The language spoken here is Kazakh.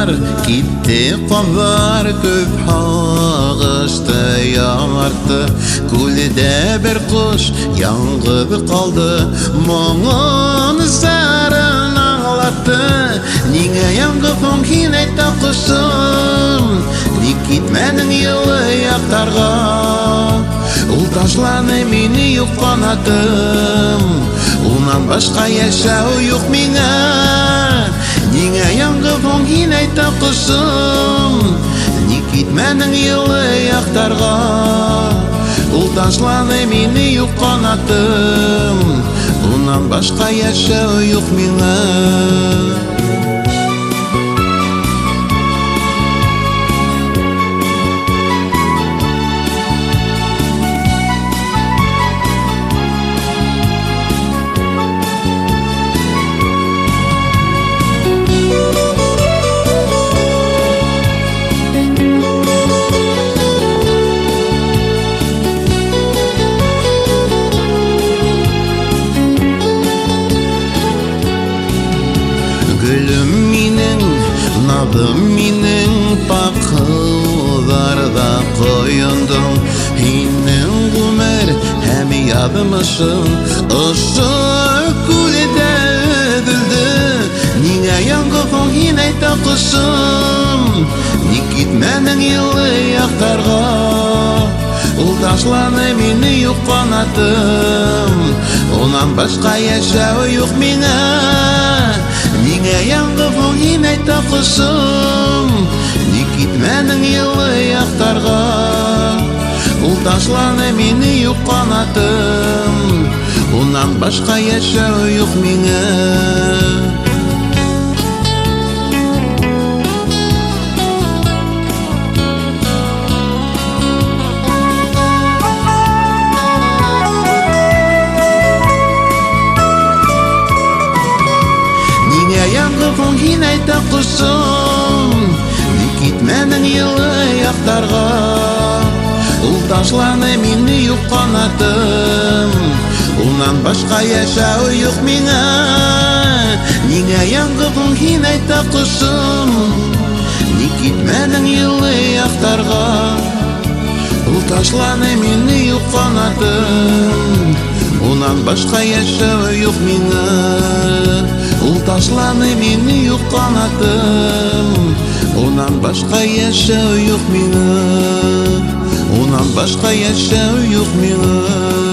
Yıllar gitti qollar köp hağıştı yartı Kulde bir kuş yangıp kaldı Moğun sarın ağlattı Niye yangıpın hinayta kuşum Dik gitmenin yılı yaktarga Ул ташланы мені юк қанатым Унан башқа яшау юк миңа Неңе яңғыпың һин айта құшым Ник китмәнең йылы яктарға Ул ташланы мені юк қанатым Унан башқа яшау юк миңа Gülüm minin, nadım minin Bakılarda koyundum Hinin gümer hem yadmışım Işık kulede ödüldü Nine yangıfın hin ayta kuşum Nik gitmenin yılı yaktarga Ул ташланы мені юк қанатым Унан башқа яшау юк миңа Неңе яңғыпың һин айта құшым Ник китмәнең йылы яктарға Ул ташланы мені юк қанатым Унан башқа яшау юк миңа Яңғыпың һин айта құшым Ник китмәнең йылы яктарға Ул ташланы мені юк қанатым Унан башқа яшау юк миңа Неңе яңғыпың һин айта құшым Ник китмәнең йылы яктарға Ул ташланы мені юк қанатым Унан башқа яшау юк миңа Ул ташланы мені юк қанатым Унан башқа яшау юк миңа Унан башқа яшау юк миңа